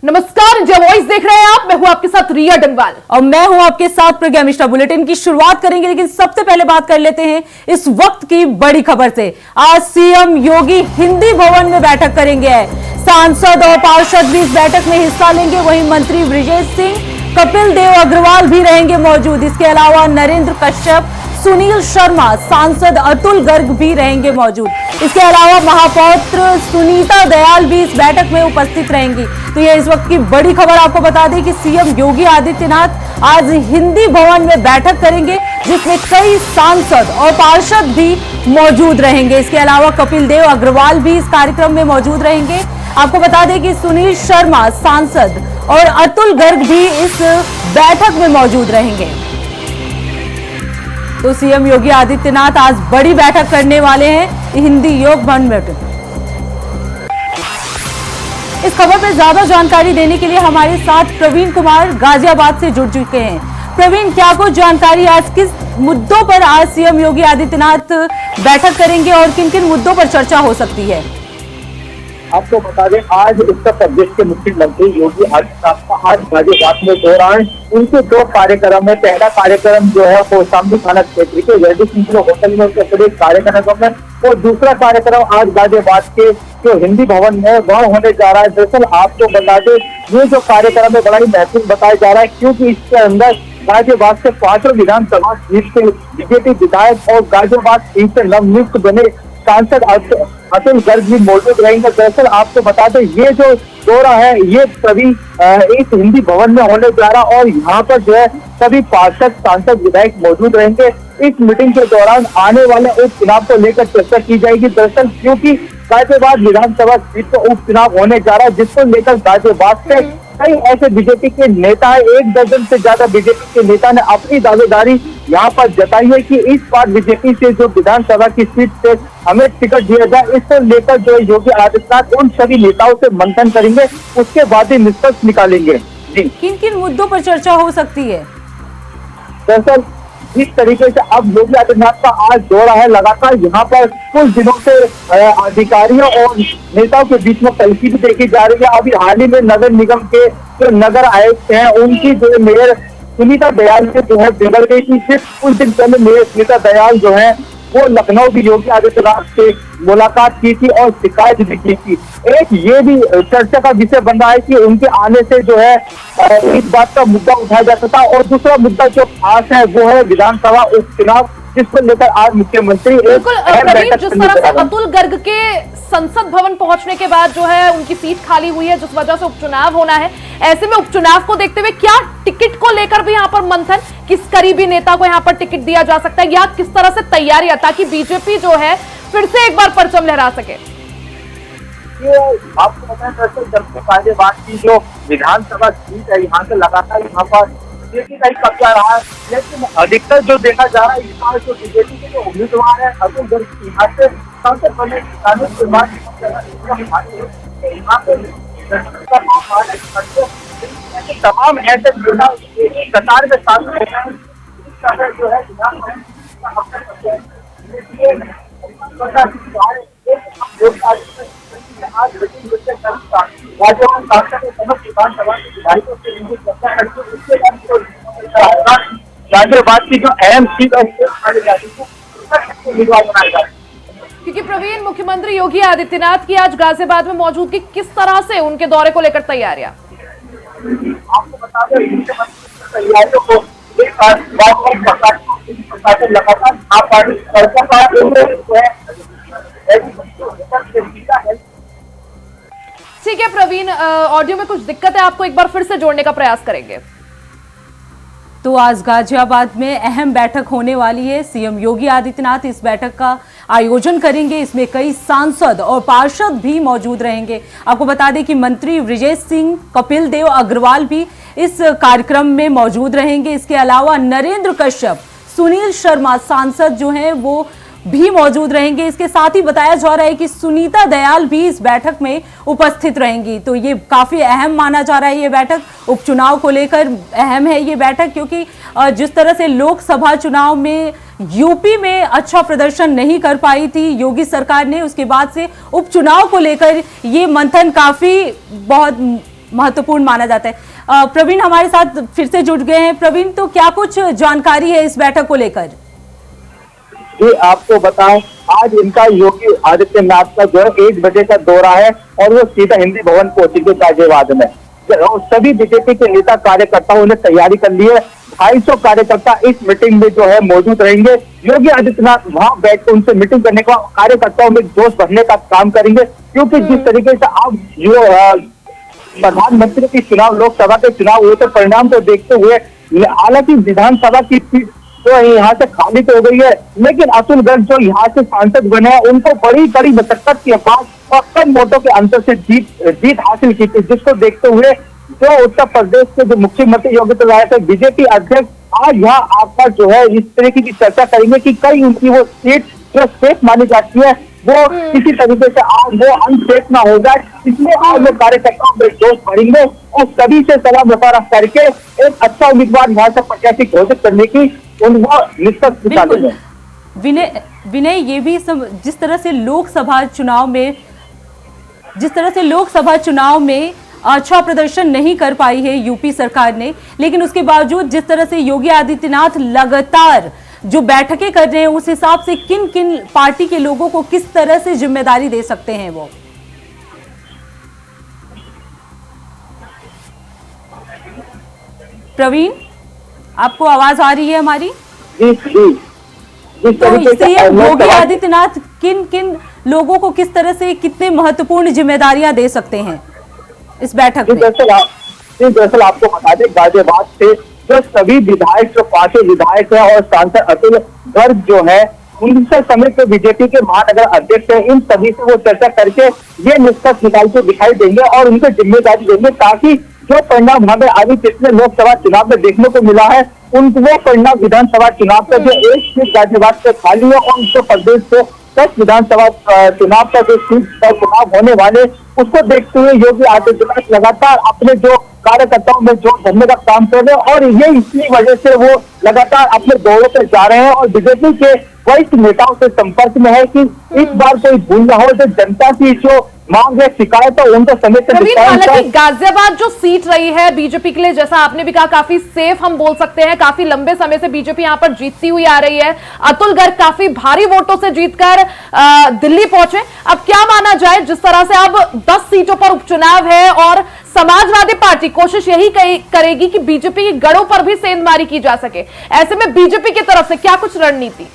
नमस्कार, India voice देख रहे हैं आप। मैं हूं आपके साथ रिया डंगवाल और मैं हूं आपके साथ प्रज्ञा मिश्रा। बुलेटिन की शुरुआत करेंगे, लेकिन सबसे पहले बात कर लेते हैं इस वक्त की बड़ी खबर से। आज सीएम योगी हिंदी भवन में बैठक करेंगे। सांसद और पार्षद भी इस बैठक में हिस्सा लेंगे। वहीं मंत्री बृजेश सिंह, कपिल देव अग्रवाल भी रहेंगे मौजूद। इसके अलावा नरेंद्र कश्यप, सुनील शर्मा, सांसद अतुल गर्ग भी रहेंगे मौजूद। इसके अलावा महापौत्र सुनीता दयाल भी इस बैठक में उपस्थित रहेंगी। तो ये इस वक्त की बड़ी खबर। आपको बता दें कि सीएम योगी आदित्यनाथ आज हिंदी भवन में बैठक करेंगे, जिसमें कई सांसद और पार्षद भी मौजूद रहेंगे। इसके अलावा कपिल देव अग्रवाल भी इस कार्यक्रम में मौजूद रहेंगे। आपको बता दें कि सुनील शर्मा सांसद और अतुल गर्ग भी इस बैठक में मौजूद रहेंगे। तो सीएम योगी आदित्यनाथ आज बड़ी बैठक करने वाले हैं हिंदी योग भवन में। इस खबर पर ज्यादा जानकारी देने के लिए हमारे साथ प्रवीण कुमार गाजियाबाद से जुड़ चुके हैं। प्रवीण, क्या कुछ जानकारी, आज किस मुद्दों पर आज सीएम योगी आदित्यनाथ बैठक करेंगे और किन किन मुद्दों पर चर्चा हो सकती है? आपको बता दें, आज उत्तर प्रदेश के मुख्यमंत्री योगी आदित्यनाथ का आज गाजियाबाद में दौरा है। उनके दो कार्यक्रम है। पहला कार्यक्रम जो है वो शामली थाना क्षेत्र के रेड्डी सिंह होटल में उनके कार्यक्रम है, और दूसरा कार्यक्रम आज गाजियाबाद के जो हिंदी भवन में वह होने जा रहा है। दरअसल आपको बता दें, ये जो कार्यक्रम है बड़ा ही महत्वपूर्ण बताया जा रहा है, क्योंकि इसके अंदर गाजियाबाद से 5 विधानसभा सीट के बीजेपी विधायक और गाजियाबाद सीट से नवनियुक्त बने सांसद अतुल गर्ग भी मौजूद रहेंगे। दरअसल आपको बता दें, ये जो दौरा है ये सभी इस हिंदी भवन में होने जा रहा, और यहाँ पर जो है सभी पार्षद, सांसद, विधायक मौजूद रहेंगे। इस मीटिंग के दौरान आने वाले उपचुनाव को लेकर चर्चा की जाएगी। दरअसल क्योंकि गाजियाबाद विधानसभा सीट पर उपचुनाव होने जा रहा है, जिसको लेकर गाजियाबाद से कई ऐसे बीजेपी के नेता है, 1 दर्जन से ज्यादा बीजेपी के नेता ने अपनी दावेदारी यहाँ पर जताई है कि इस बार बीजेपी से जो विधानसभा की सीट से हमें टिकट दिया जाए। इसको लेकर जो योगी आदित्यनाथ उन सभी नेताओं से मंथन करेंगे, उसके बाद ही निष्कर्ष निकालेंगे। जी, किन किन मुद्दों पर चर्चा हो सकती है? दरअसल इस तरीके से अब योगी आदित्यनाथ का आज दौरा है। लगातार यहाँ पर कुछ दिनों से अधिकारियों और नेताओं के बीच में कलकी भी देखी जा रही है। अभी हाल ही में नगर निगम के जो नगर आयुक्त हैं, उनकी जो मेयर सुनीता दयाल से जो है बिगड़ गई थी। सिर्फ कुछ दिन पहले मेयर सुनीता दयाल जो है वो लखनऊ भी योगी आदित्यनाथ से मुलाकात की थी और शिकायत भी की थी। एक ये भी चर्चा का विषय बन रहा है कि उनके आने से जो है इस बात का मुद्दा उठाया जा सकता है। और दूसरा मुद्दा जो खास है वो है विधानसभा उपचुनाव, जिसको लेकर आज मुख्यमंत्री बिल्कुल जिस तरह से अतुल गर्ग के संसद भवन पहुंचने के बाद जो है उनकी सीट खाली हुई है, जिस वजह से उपचुनाव होना है, ऐसे में उपचुनाव को देखते हुए क्या टिकट को लेकर भी यहाँ पर मंथन, किस करीबी नेता को यहाँ पर टिकट दिया जा सकता है, या किस तरह से तैयारियां ताकि बीजेपी जो है फिर से एक बार परचम लहरा सके? आपको बताएं, दरअसल जब गाजियाबाद की जो विधानसभा सीट है, यहाँ से लगातार यहाँ पर बीजेपी का ही कब्जा रहा है। लेकिन अधिकतर जो देखा जा रहा है, इस बार जो बीजेपी के जो उम्मीदवार है अतुल गर्ग, यहाँ से सबसे पहले तमाम ऐसे कतार में शामिल जो है गाजियाबाद की जो अहम सीट है, क्योंकि प्रवीण, मुख्यमंत्री योगी आदित्यनाथ की आज गाजियाबाद में मौजूदगी, किस तरह से उनके दौरे को लेकर तैयारियां? आपको बता दें, तैयारियों को ठीक है प्रवीण, ऑडियो में कुछ दिक्कत है, आपको एक बार फिर से जोड़ने का प्रयास करेंगे। तो आज गाजियाबाद में अहम बैठक होने वाली है। सीएम योगी आदित्यनाथ इस बैठक का आयोजन करेंगे। इसमें कई सांसद और पार्षद भी मौजूद रहेंगे। आपको बता दें कि मंत्री बृजेश सिंह, कपिल देव अग्रवाल भी इस कार्यक्रम में मौजूद रहेंगे। इसके अलावा नरेंद्र कश्यप, सुनील शर्मा सांसद जो हैं वो भी मौजूद रहेंगे। इसके साथ ही बताया जा रहा है कि सुनीता दयाल भी इस बैठक में उपस्थित रहेंगी। तो ये काफी अहम माना जा रहा है। ये बैठक उपचुनाव को लेकर अहम है ये बैठक, क्योंकि जिस तरह से लोकसभा चुनाव में यूपी में अच्छा प्रदर्शन नहीं कर पाई थी योगी सरकार ने, उसके बाद से उपचुनाव को लेकर ये मंथन काफी बहुत महत्वपूर्ण माना जाता है। प्रवीण हमारे साथ फिर से जुड़ गए हैं। प्रवीण, तो क्या कुछ जानकारी है इस बैठक को लेकर? जी आपको बताएं, आज इनका योगी आदित्यनाथ का जो है 1 बजे का दौरा है और वो सीधा हिंदी भवन पहुंचेंगे गाजियाबाद में। सभी बीजेपी के नेता कार्यकर्ताओं ने तैयारी कर ली है। 250 कार्यकर्ता इस मीटिंग में जो है मौजूद रहेंगे। योगी आदित्यनाथ वहां बैठकर उनसे मीटिंग करने का, कार्यकर्ताओं में जोश भरने का काम करेंगे, क्योंकि जिस तरीके से अब जो प्रधानमंत्री की चुनाव, लोकसभा के चुनाव हुए तो परिणाम को देखते हुए, हालांकि विधानसभा की सीट तो यहाँ से खाली तो हो गई है, लेकिन अतुल गर्ग जो यहाँ से सांसद बने हैं उनको बड़ी कड़ी मशक्कत के बाद और कम वोटों के अंतर से जीत हासिल की थी, जिसको देखते हुए जो उत्तर प्रदेश के जो मुख्यमंत्री योगी आदित्यनाथ है, बीजेपी अध्यक्ष आज यहाँ आकर जो है इस तरीके की चर्चा करेंगे कि कई उनकी वो सीट जो सेफ मानी जाती है वो किसी तरीके से आज वो अनसेफ ना हो जाए, इसलिए आज वो कार्यकर्ताओं में जोश भरेंगे और सभी से सलाह मशवरा करके एक अच्छा उम्मीदवार यहाँ से प्रत्याशी घोषित करने की उनको निष्कर्ष निकालेंगे। विनय, ये भी जिस तरह से लोकसभा चुनाव में अच्छा प्रदर्शन नहीं कर पाई है यूपी सरकार ने, लेकिन उसके बावजूद जिस तरह से योगी आदित्यनाथ लगातार जो बैठकें कर रहे हैं, उस हिसाब से किन किन पार्टी के लोगों को किस तरह से जिम्मेदारी दे सकते हैं वो? प्रवीण, आपको आवाज आ रही है हमारी? जी। तो सीएम योगी आदित्यनाथ किन किन लोगों को किस तरह से कितने महत्वपूर्ण जिम्मेदारियां दे सकते हैं इस बैठक में? दरअसल आपको बता दें, गाजियाबाद से जो सभी विधायक, जो 5 विधायक है और सांसद अतुल गर्ग जो है, उनसे समेत बीजेपी के महानगर अध्यक्ष है, इन सभी से वो चर्चा करके ये निष्कर्ष निकाल के दिखाई देंगे और उनको जिम्मेदारी देंगे, ताकि जो परिणाम हमें अभी पिछले लोकसभा चुनाव में देखने को मिला है, वो परिणाम विधानसभा चुनाव का जो एक सीट गाजियाबाद से खाली है और उत्तर प्रदेश से 10 विधानसभा चुनाव का जो सीट का चुनाव होने वाले, उसको देखते हुए योगी आदित्यनाथ लगातार अपने जो कार्यकर्ताओं में जोर भरने का काम कर रहे हैं और ये इसी वजह से वो लगातार अपने दौरों पर जा रहे हैं और बीजेपी के वरिष्ठ नेताओं से संपर्क में है कि इस बार कोई भूल न हो, जो जनता की जो मांग है, शिकायत है, उनको समय से हालांकि गाजियाबाद जो सीट रही है बीजेपी के लिए, जैसा आपने भी कहा, काफी सेफ हम बोल सकते हैं, काफी लंबे समय से बीजेपी यहां पर जीतती हुई आ रही है। अतुल गर्ग काफी भारी वोटों से जीतकर दिल्ली पहुंचे। अब क्या माना जाए, जिस तरह से अब 10 सीटों पर उपचुनाव है और समाजवादी पार्टी कोशिश यही करेगी कि बीजेपी की गढ़ों पर भी सेंधमारी की जा सके, ऐसे में बीजेपी की तरफ से क्या कुछ रणनीति?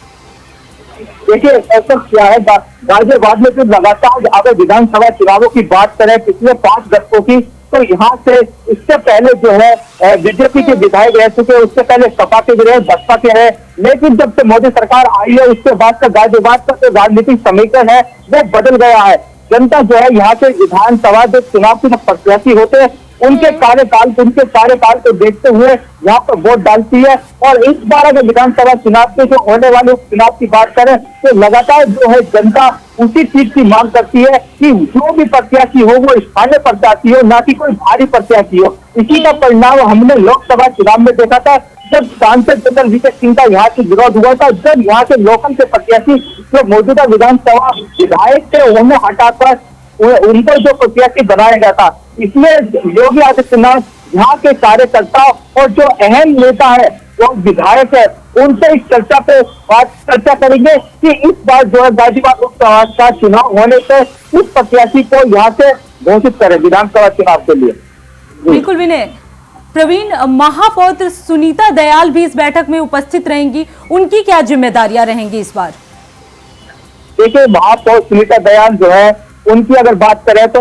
देखिए, ऐसा क्या है, गाजियाबाद में जो लगातार अगर विधानसभा चुनावों की बात करें पिछले 5 दशकों की, तो यहाँ से इससे पहले जो है बीजेपी के विधायक रह चुके, उससे पहले सपा के भी रहे, बसपा के रहे, लेकिन जब से मोदी सरकार आई है उसके बाद का गाजियाबाद का जो राजनीतिक समीकरण है वो बदल गया है। जनता जो है यहाँ के विधानसभा जो चुनाव के प्रत्याशी होते हैं उनके कार्यकाल को देखते हुए यहाँ पर वोट डालती है। और इस बार अगर विधानसभा चुनाव के जो होने वाले चुनाव की बात करें तो लगातार जो है जनता उसी चीज की मांग करती है कि जो भी प्रत्याशी हो वो स्थानीय प्रत्याशी हो, ना कि कोई भारी प्रत्याशी हो। इसी का परिणाम हमने लोकसभा चुनाव में देखा था, जब सांसद जनरल वीके सिंह का यहाँ से विरोध हुआ था, जब यहाँ के लोकल के प्रत्याशी जो मौजूदा विधानसभा विधायक थे उन्हें हटाकर उनको जो प्रत्याशी बनाया गया था। इसलिए योगी आदित्यनाथ यहाँ के कार्यकर्ता और जो अहम नेता है, जो विधायक है, उनसे इस चर्चा पे चर्चा करेंगे कि इस बार जो है गाजियाबाद लोकसभा का चुनाव होने से उस प्रत्याशी को यहाँ से घोषित करें विधानसभा चुनाव के लिए। बिल्कुल विनय। प्रवीण, महापौर सुनीता दयाल भी इस बैठक में उपस्थित रहेंगी, उनकी क्या जिम्मेदारियां रहेंगी इस बार? देखिए, महापौर सुनीता दयाल जो है, उनकी अगर बात करें तो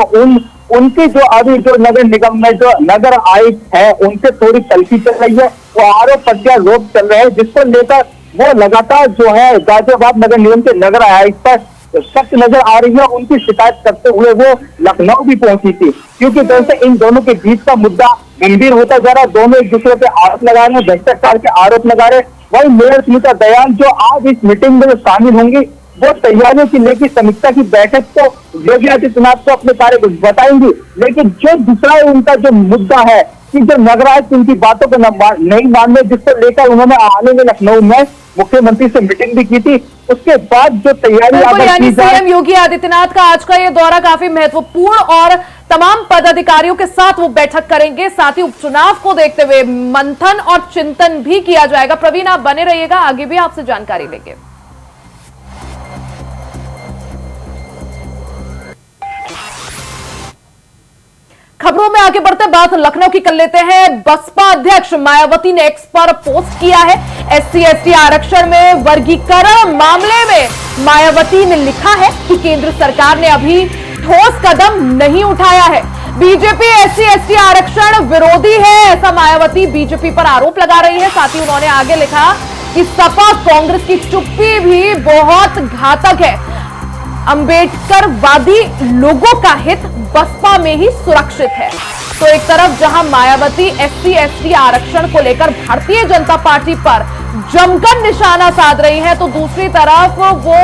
उनकी जो अभी जो नगर निगम में जो नगर आयुक्त है उनसे थोड़ी तलखी चल रही है, वो आरोप प्रत्यारोप चल रहे हैं, जिसको लेकर वो लगातार जो है गाजियाबाद नगर निगम के नगर आयुक्त पर सख्त नजर आ रही है। उनकी शिकायत करते हुए वो लखनऊ भी पहुंची थी, क्योंकि दरअसल इन दोनों के बीच का मुद्दा गंभीर होता जा रहा है। दोनों एक दूसरे पे आरोप लगा रहे हैं, भ्रष्टाचार के आरोप लगा रहे हैं। वही मेयर सुनीता दयाल जो आज इस मीटिंग में शामिल होंगी, वो तैयारियों की लेकर समीक्षा की बैठक तो योगी आदित्यनाथ को अपने कार्य बताएंगी, लेकिन जो दूसरा उनका जो मुद्दा है कि जो नगरायुक्त उनकी बातों को नहीं मानने, जिसको लेकर उन्होंने हाल में लखनऊ में मुख्यमंत्री से मीटिंग भी की थी, उसके बाद जो तैयारी यानी सीएम योगी आदित्यनाथ का आज का ये दौरा काफी महत्वपूर्ण और तमाम पदाधिकारियों के साथ वो बैठक करेंगे। साथ ही उपचुनाव को देखते हुए मंथन और चिंतन भी किया जाएगा। प्रवीण, आप बने रहिएगा, आगे भी आपसे जानकारी लेंगे। खबरों में आगे बढ़ते बात लखनऊ की कर लेते हैं। बसपा अध्यक्ष मायावती ने एक्स पर पोस्ट किया है। SC/ST आरक्षण में वर्गीकरण मामले में मायावती ने लिखा है कि केंद्र सरकार ने अभी ठोस कदम नहीं उठाया है। बीजेपी SC/ST आरक्षण विरोधी है, ऐसा मायावती बीजेपी पर आरोप लगा रही है। साथ ही उन्होंने आगे लिखा कि सपा कांग्रेस की चुप्पी भी बहुत घातक है। अंबेडकरवादी लोगों का हित बसपा में ही सुरक्षित है। तो एक तरफ जहां मायावती SC/ST आरक्षण को लेकर भारतीय जनता पार्टी पर जमकर निशाना साध रही है, तो दूसरी तरफ वो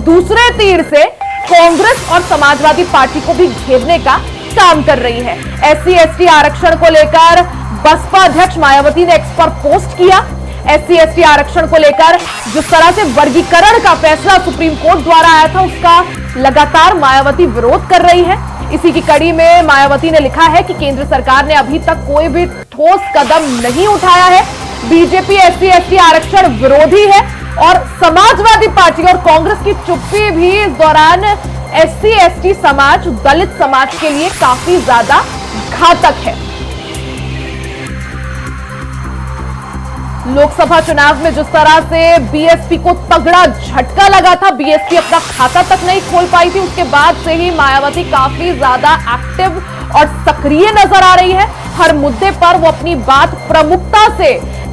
दूसरे तीर से कांग्रेस और समाजवादी पार्टी को भी घेरने का काम कर रही है। SC/ST आरक्षण को लेकर बसपा अध्यक्ष मायावती ने एक्स पर पोस्ट किया। SC/ST आरक्षण को लेकर जिस तरह से वर्गीकरण का फैसला सुप्रीम कोर्ट द्वारा आया था, उसका लगातार मायावती विरोध कर रही है। इसी की कड़ी में मायावती ने लिखा है कि केंद्र सरकार ने अभी तक कोई भी ठोस कदम नहीं उठाया है। बीजेपी SC/ST आरक्षण विरोधी है और समाजवादी पार्टी और कांग्रेस की चुप्पी भी इस दौरान SC/ST समाज, दलित समाज के लिए काफी ज्यादा घातक है। लोकसभा चुनाव में जिस तरह से BSP को तगड़ा झटका लगा था, BSP अपना खाता तक नहीं खोल पाई थी, उसके बाद से ही मायावती काफी ज्यादा एक्टिव और सक्रिय नजर आ रही है। हर मुद्दे पर वो अपनी बात प्रमुखता से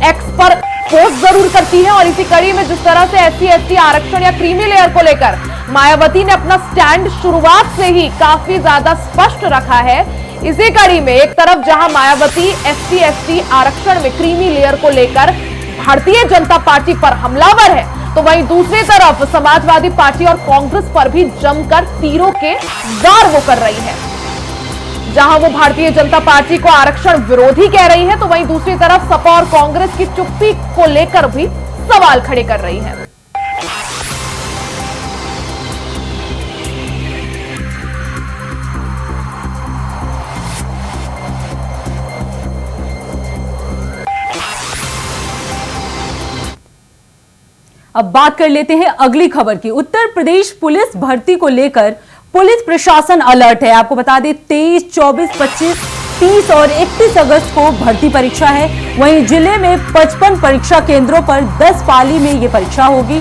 एक्स पर पोस्ट जरूर करती है और इसी कड़ी में जिस तरह से SC/ST आरक्षण या क्रीमी लेयर को लेकर मायावती ने अपना स्टैंड शुरुआत से ही काफी ज्यादा स्पष्ट रखा है। इसी कड़ी में एक तरफ जहां मायावती SC/ST आरक्षण में क्रीमी लेयर को लेकर भारतीय जनता पार्टी पर हमलावर है, तो वहीं दूसरी तरफ समाजवादी पार्टी और कांग्रेस पर भी जमकर तीरों के वार वो कर रही है। जहां वो भारतीय जनता पार्टी को आरक्षण विरोधी कह रही है, तो वहीं दूसरी तरफ सपा और कांग्रेस की चुप्पी को लेकर भी सवाल खड़े कर रही है। अब बात कर लेते हैं अगली खबर की। उत्तर प्रदेश पुलिस भर्ती को लेकर पुलिस प्रशासन अलर्ट है। आपको बता दें 23, 24, 25, 30 और 31 अगस्त को भर्ती परीक्षा है। वहीं जिले में 55 परीक्षा केंद्रों पर 10 पाली में ये परीक्षा होगी।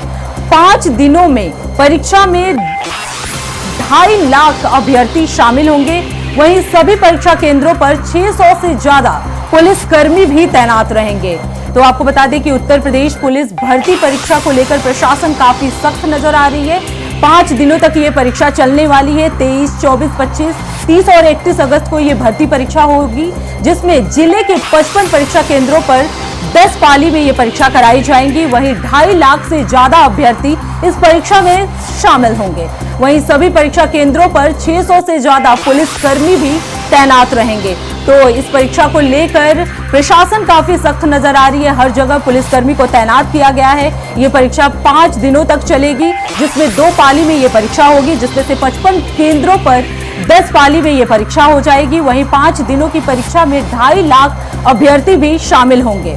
5 दिनों में परीक्षा में 2.5 लाख अभ्यर्थी शामिल होंगे। वहीं सभी परीक्षा केंद्रों पर 600 से ज्यादा पुलिसकर्मी भी तैनात रहेंगे। तो आपको बता दें कि उत्तर प्रदेश पुलिस भर्ती परीक्षा को लेकर प्रशासन काफी सख्त नजर आ रही है। 5 दिनों तक ये परीक्षा चलने वाली है। 23, 24, 25, 30 और 31 अगस्त को ये भर्ती परीक्षा होगी, जिसमें जिले के 55 परीक्षा केंद्रों पर 10 पाली में ये परीक्षा कराई जाएंगी। वहीं 2.5 लाख से ज्यादा अभ्यर्थी इस परीक्षा में शामिल होंगे। वहीं सभी परीक्षा केंद्रों पर 600 से ज्यादा पुलिसकर्मी भी तैनात रहेंगे। तो इस परीक्षा को लेकर प्रशासन काफी सख्त नजर आ रही है। हर जगह पुलिसकर्मी को तैनात किया गया है। ये परीक्षा 5 दिनों तक चलेगी, जिसमें 2 पाली में ये परीक्षा होगी, जिसमें से 55 केंद्रों पर 10 पाली में ये परीक्षा हो जाएगी। वहीं 5 दिनों की परीक्षा में 2.5 लाख अभ्यर्थी भी शामिल होंगे।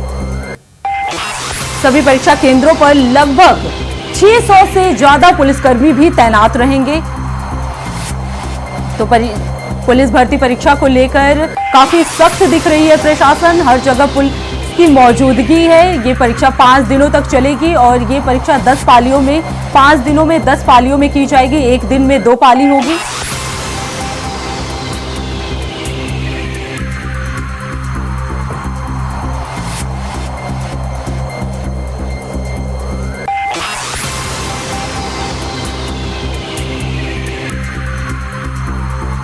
सभी परीक्षा केंद्रों पर लगभग 600 से ज्यादा पुलिसकर्मी भी तैनात रहेंगे। तो पुलिस भर्ती परीक्षा को लेकर काफी सख्त दिख रही है प्रशासन। हर जगह पुलिस की मौजूदगी है। ये परीक्षा 5 दिनों तक चलेगी और ये परीक्षा 10 पालियों में 5 दिनों में 10 पालियों में की जाएगी। एक दिन में 2 पाली होगी।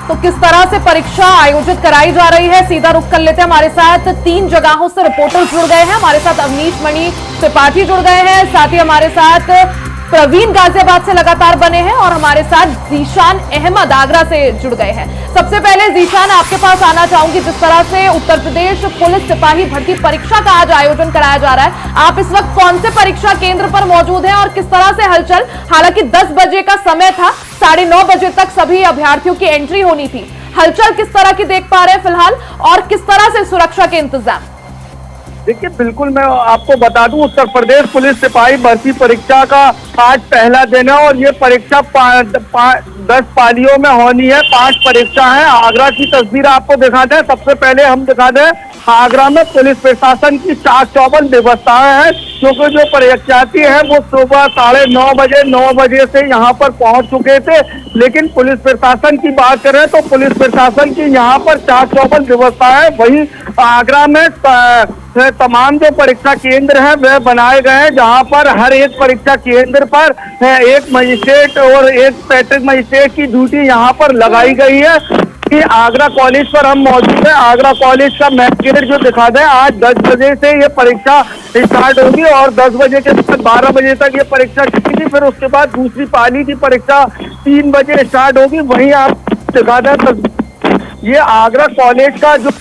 तो किस तरह से परीक्षा आयोजित कराई जा रही है, सीधा रुख कर लेते हैं। हमारे साथ 3 जगहों से रिपोर्टर्स जुड़ गए हैं। हमारे साथ अवनीश मणि त्रिपाठी जुड़ गए हैं, साथ ही हमारे साथ प्रवीण गाजियाबाद से लगातार बने हैं और हमारे साथ जीशान अहमद आगरा से जुड़ गए हैं। सबसे पहले जीशान, आपके पास आना चाहूंगी। जिस तरह से उत्तर प्रदेश पुलिस सिपाही भर्ती परीक्षा का आज आयोजन कराया जा रहा है, आप इस वक्त कौन से परीक्षा केंद्र पर मौजूद हैं और किस तरह से हलचल? हालांकि 10 बजे का समय था, 9:30 बजे तक सभी अभ्यर्थियों की एंट्री होनी थी, हलचल किस तरह की देख पा रहे हैं फिलहाल, और किस तरह से सुरक्षा के इंतजाम? देखिए, बिल्कुल मैं आपको बता दूं, उत्तर प्रदेश पुलिस सिपाही भर्ती परीक्षा का आज पहला दिन है और ये परीक्षा 10 पालियों में होनी है। 5 परीक्षा है। आगरा की तस्वीर आपको दिखाते हैं। सबसे पहले हम दिखा दें, आगरा में पुलिस प्रशासन की चाक चौबंद व्यवस्थाएं हैं, क्योंकि जो परीक्षार्थी हैं वो सुबह 9:30 बजे से यहाँ पर पहुंच चुके थे। लेकिन पुलिस प्रशासन की बात करें तो पुलिस प्रशासन की यहाँ पर चाक चौबंद व्यवस्था है। वही आगरा में तमाम जो परीक्षा केंद्र हैं वह बनाए गए हैं, जहां पर हर एक परीक्षा केंद्र पर एक मजिस्ट्रेट और एक पैट्रिक मजिस्ट्रेट की ड्यूटी यहां पर लगाई गई है। कि आगरा कॉलेज पर हम मौजूद हैं। आगरा कॉलेज का मैप गेट जो दिखा दें, आज 10 बजे से ये परीक्षा स्टार्ट होगी और 10 बजे के बाद 12 बजे तक ये परीक्षा चलेगी। फिर उसके बाद दूसरी पाली की परीक्षा 3 बजे स्टार्ट होगी। वहीं आप दिखा दें, ये आगरा कॉलेज का जो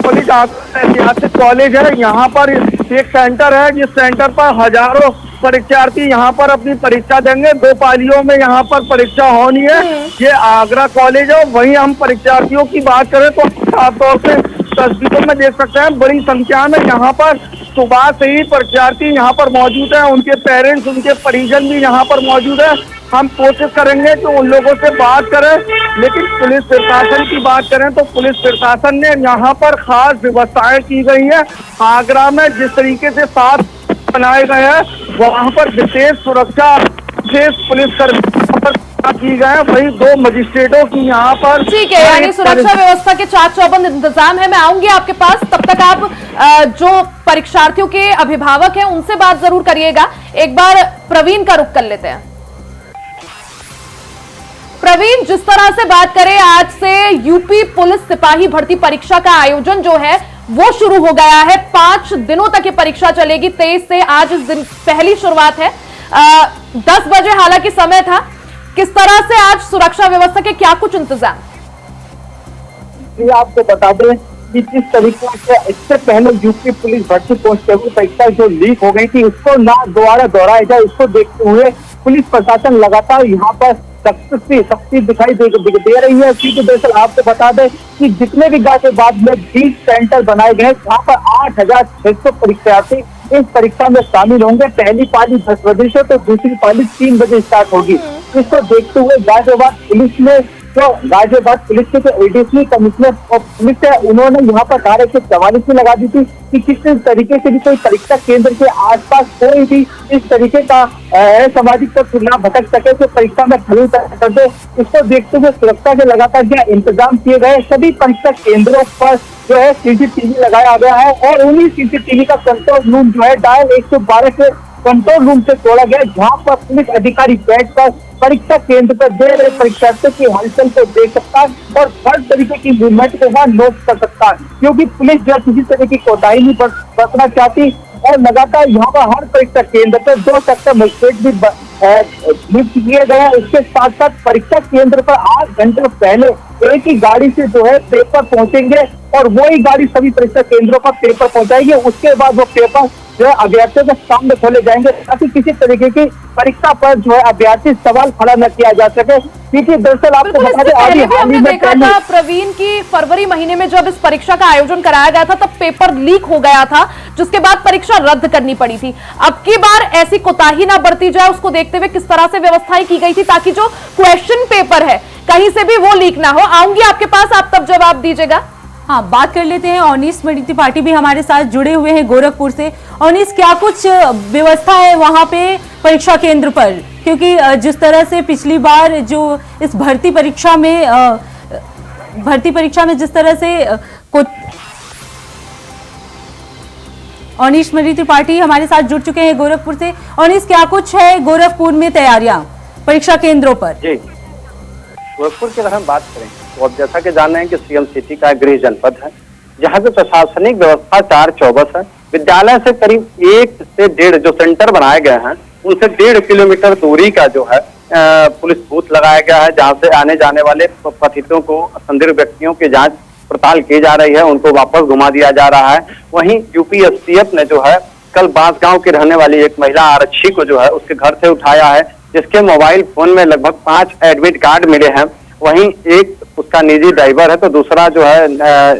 कॉलेज ऐतिहासिक कॉलेज है, यहाँ पर एक सेंटर है जिस सेंटर पर हजारों परीक्षार्थी यहाँ पर अपनी परीक्षा देंगे। 2 पालियों में यहाँ पर परीक्षा होनी है। ये आगरा कॉलेज है। वहीं हम परीक्षार्थियों की बात करें तो साफ तौर से तस्वीरों में देख सकते हैं, बड़ी संख्या में यहाँ पर सुबह से ही परीक्षार्थी यहाँ पर मौजूद हैं। उनके पेरेंट्स, उनके परिजन भी यहाँ पर मौजूद है। हम कोशिश करेंगे कि उन लोगों से बात करें, लेकिन पुलिस प्रशासन की बात करें तो पुलिस प्रशासन ने यहाँ पर खास व्यवस्थाएं की गई है। आगरा में जिस तरीके से 7 बनाए गए हैं, वहाँ पर विशेष सुरक्षा, विशेष पुलिस कर्मी की गए। वही 2 मजिस्ट्रेटों की यहाँ पर, ठीक है, यानी सुरक्षा व्यवस्था के चाक चौबंद इंतजाम है। मैं आऊंगी आपके पास, तब तक आप जो परीक्षार्थियों के अभिभावक हैं उनसे बात जरूर करिएगा। एक बार प्रवीण का रुख कर लेते हैं। प्रवीण, जिस तरह से बात करें, आज से यूपी पुलिस सिपाही भर्ती परीक्षा का आयोजन जो है वो शुरू हो गया है। 5 दिनों तक ये परीक्षा चलेगी। 23 से आज इस दिन पहली शुरुआत है। 10 बजे हालांकि समय था। किस तरह से आज सुरक्षा व्यवस्था के क्या कुछ इंतजाम? आपको बता दें कि जिस तरीके से इससे पहले यूपी पुलिस भर्ती कांस्टेबल परीक्षा जो लीक हो गई थी, उसको ना दोबारा दोहराया जाए, इसको देखते हुए पुलिस प्रशासन लगातार यहाँ पर सख्ती दिखाई दे रही है। क्योंकि दरअसल आपको बता दें कि जितने भी गाजियाबाद में 20 सेंटर बनाए गए, जहाँ पर 8,600 परीक्षार्थी इस परीक्षा में शामिल होंगे। पहली पाली 10 बजे से तो दूसरी पाली 3 बजे स्टार्ट होगी। इसको देखते हुए गाजियाबाद पुलिस ने गाजियाबाद पुलिस के जो एडीसी कमिश्नर और पुलिस है, उन्होंने यहाँ पर धारा 144 भी लगा दी थी कि किसी तरीके से भी कोई परीक्षा केंद्र के आसपास कोई भी इस तरीके का सामाजिक तत्व ना भटक सके, तो परीक्षा में खलल कर दे। इसको देखते हुए सुरक्षा के लगातार क्या इंतजाम किए गए। सभी परीक्षा केंद्रों पर जो है सीसीटीवी लगाया गया है और उन्हीं सीसीटीवी का कंट्रोल रूम जो है डायल 112 के कंट्रोल रूम से तोड़ा गया, जहाँ पर पुलिस अधिकारी बैठकर परीक्षा केंद्र पर दे रहे परीक्षार्थियों की हलचल को देख सकता है और हर तरीके की मूवमेंट को वहाँ नोट कर सकता है। क्योंकि पुलिस जो किसी तरह की कोताही नहीं बरतना चाहती और लगातार यहाँ पर हर परीक्षा केंद्र पर 2 सेक्टर मजिस्ट्रेट भी नियुक्त किए गए हैं। इसके साथ साथ परीक्षा केंद्र पर 8 घंटे पहले एक ही गाड़ी से जो है पेपर पहुंचेंगे और वही गाड़ी सभी परीक्षा केंद्रों पर पेपर पहुंचाएगी। उसके बाद वो पेपर जो है अभ्यर्थियों के सामने खोले जाएंगे, ताकि किसी तरीके की परीक्षा पर जो है अभ्यर्थी सवाल खड़ा न किया जा सके। क्योंकि दरअसल आपको बता दें, पहले भी हमने देखा था प्रवीण की फरवरी महीने में जब इस परीक्षा का आयोजन कराया गया था तब पेपर लीक हो गया था, जिसके बाद परीक्षा रद्द करनी पड़ी थी। अब की बार ऐसी कोताही ना बरती जाए, उसको देखते हुए किस तरह से व्यवस्थाएं की गई थी ताकि जो क्वेश्चन पेपर है कहीं से भी वो लीक ना हो। आऊंगी आपके पास, आप तब जवाब दीजिएगा। हाँ, बात कर लेते हैं। अवनीश मणि त्रिपाठी भी हमारे साथ जुड़े हुए हैं गोरखपुर से। अवनीश, क्या कुछ व्यवस्था है वहां पे परीक्षा केंद्र पर? क्योंकि जिस तरह से पिछली बार जो इस भर्ती परीक्षा में जिस तरह से अवनीश मणि त्रिपाठी हमारे साथ जुड़ चुके हैं गोरखपुर से। अवनीश, क्या कुछ है गोरखपुर में तैयारियां परीक्षा केंद्रों पर? जी, गोरखपुर की अगर हम बात करें तो अब जैसा कि जान रहे हैं कि सीएम सिटी का गृह जनपद है, जहाँ पे प्रशासनिक व्यवस्था 4 चौबस है। विद्यालय से करीब 1 से 1.5 जो सेंटर बनाए गए हैं, उनसे 1.5 किलोमीटर दूरी का जो है पुलिस बूथ लगाया गया है, जहाँ से आने जाने वाले पथितों को, संदिग्ध व्यक्तियों की जांच पड़ताल की जा रही है, उनको वापस घुमा दिया जा रहा है। वहीं यूपी एसटीएफ ने जो है कल बांसगांव की रहने वाली एक महिला आरक्षी को जो है उसके घर से उठाया है, जिसके मोबाइल फोन में लगभग 5 एडमिट कार्ड मिले हैं। वहीं एक उसका निजी ड्राइवर है, तो दूसरा जो है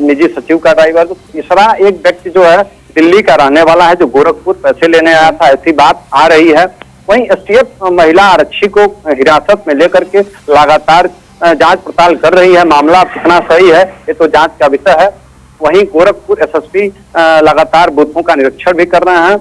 निजी सचिव का ड्राइवर, तो तीसरा एक व्यक्ति जो है दिल्ली का रहने वाला है जो गोरखपुर पैसे लेने आया था, ऐसी बात आ रही है। वहीं एसटीएफ महिला आरक्षी को हिरासत में लेकर के लगातार जांच पड़ताल कर रही है। मामला कितना सही है ये तो जांच का विषय है। वहीं गोरखपुर एसएसपी लगातार बूथों का निरीक्षण भी कर रहे हैं।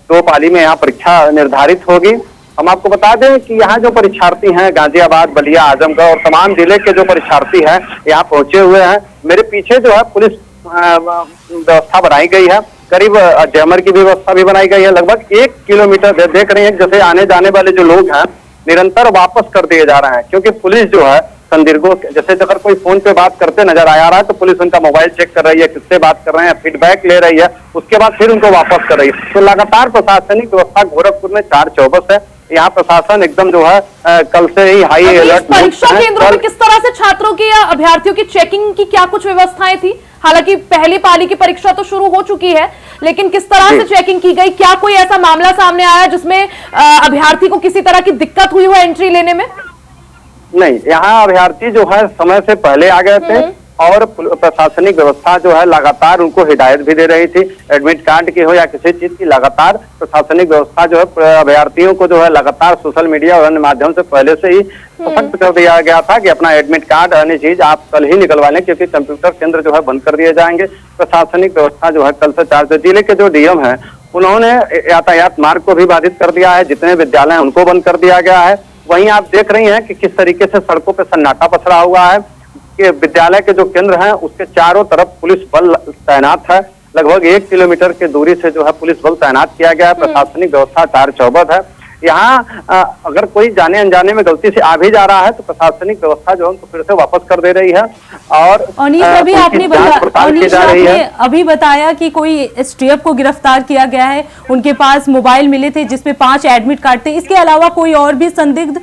2 पाली में यहाँ परीक्षा निर्धारित होगी। हम आपको बता दें कि यहाँ जो परीक्षार्थी हैं गाजियाबाद, बलिया, आजमगढ़ और तमाम जिले के जो परीक्षार्थी हैं यहाँ पहुंचे हुए हैं। मेरे पीछे जो है पुलिस व्यवस्था बनाई गई है, करीब जैमर की व्यवस्था भी बनाई गई है। लगभग 1 किलोमीटर देख रहे हैं जैसे आने जाने वाले जो लोग हैं निरंतर वापस कर दिए जा रहे हैं, क्योंकि पुलिस जो है संदिग्धों जैसे अगर कोई फोन पे बात करते नजर आ रहा है तो पुलिस उनका मोबाइल चेक कर रही है, किससे बात कर रहे हैं, फीडबैक ले रही है, उसके बाद फिर उनको वापस कर रही है। तो लगातार प्रशासनिक व्यवस्था गोरखपुर में 4/24 है। यहाँ प्रशासन एकदम जो है कल से ही हाई अलर्ट। परीक्षा केंद्रों में किस तरह से छात्रों की या अभ्यर्थियों की चेकिंग की क्या कुछ व्यवस्थाएं थी? हालांकि पहली पाली की परीक्षा तो शुरू हो चुकी है, लेकिन किस तरह से चेकिंग की गई? क्या कोई ऐसा मामला सामने आया जिसमें अभ्यर्थी को किसी तरह की दिक्कत हुई हो एंट्री लेने में? नहीं, यहाँ अभ्यर्थी जो है समय से पहले आ गए थे और प्रशासनिक व्यवस्था जो है लगातार उनको हिदायत भी दे रही थी। एडमिट कार्ड की हो या किसी चीज की, लगातार प्रशासनिक व्यवस्था जो है अभ्यर्थियों को जो है लगातार सोशल मीडिया और अन्य माध्यम से पहले से ही सशक्त कर दिया गया था कि अपना एडमिट कार्ड अन्य चीज आप कल ही निकलवा लें, क्योंकि कंप्यूटर केंद्र जो है बंद कर दिए जाएंगे। प्रशासनिक व्यवस्था जो है कल से 4 जिले के जो डीएम है उन्होंने यातायात मार्ग को भी बाधित कर दिया है, जितने विद्यालय हैं उनको बंद कर दिया गया है। वहीं आप देख रही हैं कि किस तरीके से सड़कों पर सन्नाटा पसरा हुआ है कि विद्यालय के जो केंद्र हैं उसके चारों तरफ पुलिस बल तैनात है। लगभग 1 किलोमीटर की दूरी से जो है पुलिस बल तैनात किया गया है। प्रशासनिक व्यवस्था 4/24 है। यहाँ अगर कोई जाने अनजाने में गलती से आ भी जा रहा है तो प्रशासनिक व्यवस्था जो है उनको फिर से वापस कर दे रही है। और अनीश, अभी आपने अभी बताया कि कोई एसटीएफ को गिरफ्तार किया गया है, उनके पास मोबाइल मिले थे जिसमें 5 एडमिट कार्ड थे। इसके अलावा कोई और भी संदिग्ध?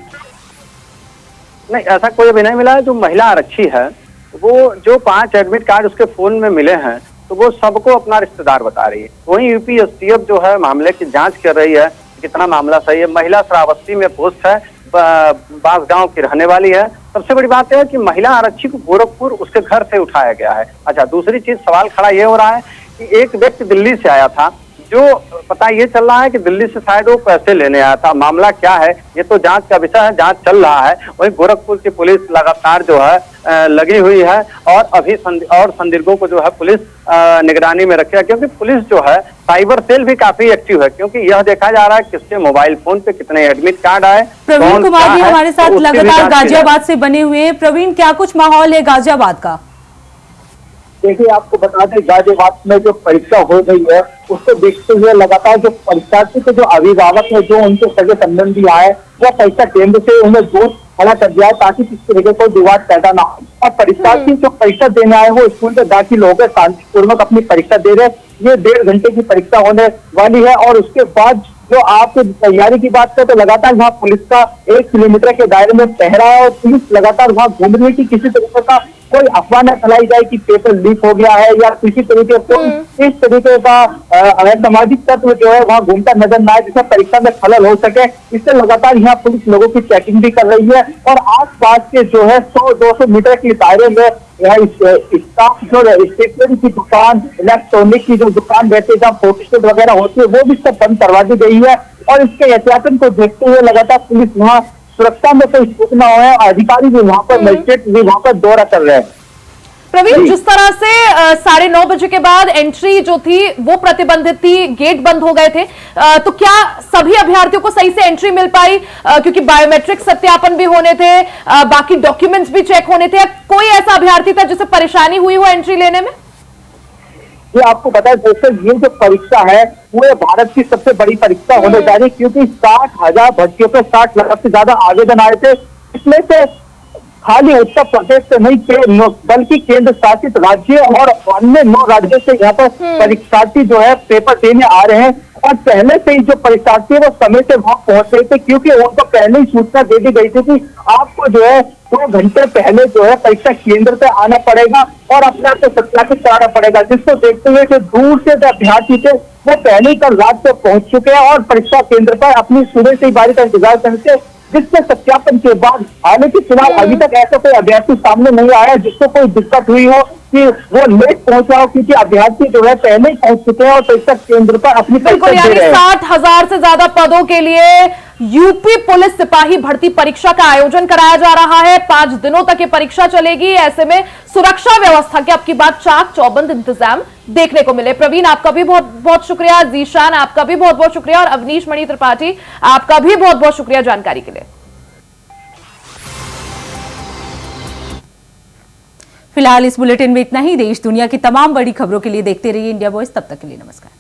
नहीं, ऐसा कोई अभी नहीं मिला है। जो महिला आरक्षी है वो जो 5 एडमिट कार्ड उसके फोन में मिले हैं तो वो सबको अपना रिश्तेदार बता रही है। वहीं यूपी एसटीएफ जो है मामले की जांच कर रही है कितना मामला सही है। महिला श्रावस्ती में पोस्ट है, बांसगांव की रहने वाली है। सबसे बड़ी बात है कि महिला आरक्षी को गोरखपुर उसके घर से उठाया गया है। अच्छा, दूसरी चीज सवाल खड़ा ये हो रहा है कि एक व्यक्ति दिल्ली से आया था, जो पता ये चल रहा है कि दिल्ली से शायद वो पैसे लेने आया था। मामला क्या है ये तो जांच का विषय है, जांच चल रहा है। वहीं गोरखपुर की पुलिस लगातार जो है लगी हुई है और अभी संदिग्धों को जो है पुलिस निगरानी में रखेगा, क्योंकि पुलिस जो है साइबर सेल भी काफी एक्टिव है, क्योंकि यह देखा जा रहा है किसके मोबाइल फोन पे कितने एडमिट कार्ड आए। प्रवीण कुमार जी हमारे साथ लगातार गाजियाबाद से बने हुए हैं। प्रवीण, क्या कुछ माहौल है गाजियाबाद का? देखिए, आपको बता दें गाजियाबाद में जो परीक्षा हो रही है उसको देखते हुए लगातार जो परीक्षार्थी के जो अभिभावक है, जो उनके सगे संबंधी आए, वह परीक्षा केंद्र से उन्हें दूर खड़ा कर दिया ताकि किसी तरीके को विवाद पैदा ना हो। और परीक्षार्थी जो परीक्षा देने आए वो स्कूल में दाखिल हो गए, शांतिपूर्वक अपनी परीक्षा दे रहे। ये 1.5 घंटे की परीक्षा होने वाली है और उसके बाद जो आपकी तैयारी की बात करें तो लगातार वहाँ पुलिस का 1 किलोमीटर के दायरे में पहरा है और पुलिस लगातार वहाँ घूम रही है कि किसी तरीके का कोई अफवाह न फैलाई जाए कि पेपर लीक हो गया है या किसी तरीके से इस तरीके का असामाजिक तत्व जो है वहाँ घूमता नजर ना आए, जिससे परीक्षा में खलल हो सके। इससे लगातार यहाँ पुलिस लोगों की चेकिंग भी कर रही है और आसपास के जो है 100-200 मीटर के दायरे में स्टाफ जो स्टेशनरी की दुकान, इलेक्ट्रॉनिक की जो दुकान रहती है जहाँ फोटोस्टेट वगैरह होती है वो भी सब बंद करवा दी गई है। और इसके एहतियातन को देखते हुए लगातार पुलिस वहाँ सुरक्षा में कोई चूक ना हो, अधिकारी भी वहाँ पर, मजिस्ट्रेट भी वहाँ पर दौरा कर रहे हैं। प्रवीण, जिस तरह से 9:30 बजे के बाद एंट्री जो थी वो प्रतिबंधित थी, गेट बंद हो गए थे, तो क्या सभी अभ्यर्थियों को सही से एंट्री मिल पाई? क्योंकि बायोमेट्रिक सत्यापन भी होने थे, बाकी डॉक्यूमेंट्स भी चेक होने थे। कोई ऐसा अभ्यर्थी था जिसे परेशानी हुई हो एंट्री लेने में? ये आपको पता है दोस्तों, ये जो परीक्षा है पूरे भारत की सबसे बड़ी परीक्षा होने जा रही है, क्योंकि 60,000 भर्तियों पे 60 लाख से ज्यादा आवेदन आए थे। इसमें से खाली उत्तर प्रदेश से नहीं बल्कि केंद्र शासित राज्य और अन्य 9 राज्यों से यहाँ पर परीक्षार्थी जो है पेपर देने आ रहे हैं। और पहले से ही जो परीक्षार्थी है वो समय से वहां पहुंच रहे थे, क्योंकि उनको पहले ही सूचना दे दी गई थी कि आपको जो है 2 घंटे पहले जो है परीक्षा केंद्र पे आना पड़ेगा और अपने आप को सत्यापित कराना पड़ेगा। जिसको देखते हुए जो दूर से जो अभ्यर्थी थे वो पहले ही कल रात को पहुंच चुके हैं और परीक्षा केंद्र पर अपनी सुबह से ही बारी का इंतजार करके जिसके सत्यापन के बाद हालांकि फिलहाल अभी तक ऐसा कोई अभ्यर्थी सामने नहीं आया जिसको कोई दिक्कत हुई हो कि वो लेट पहुंचा हो, क्योंकि अभ्यर्थी जो है पहले ही पहुंच चुके हैं और परीक्षा केंद्र पर अपनी बिल्कुल, परीक्षा दे यानी रहे हैं। 60,000 से ज्यादा पदों के लिए यूपी पुलिस सिपाही भर्ती परीक्षा का आयोजन कराया जा रहा है। 5 दिनों तक ये परीक्षा चलेगी। ऐसे में सुरक्षा व्यवस्था के अब की बात चाक चौबंद इंतजाम देखने को मिले। प्रवीण, आपका भी बहुत बहुत शुक्रिया। जीशान, आपका भी बहुत बहुत शुक्रिया। और अवनीश मणि त्रिपाठी, आपका भी बहुत बहुत शुक्रिया जानकारी के लिए। फिलहाल इस बुलेटिन में इतना ही। देश दुनिया की तमाम बड़ी खबरों के लिए देखते रहिए इंडिया वॉइस। तब तक के लिए नमस्कार।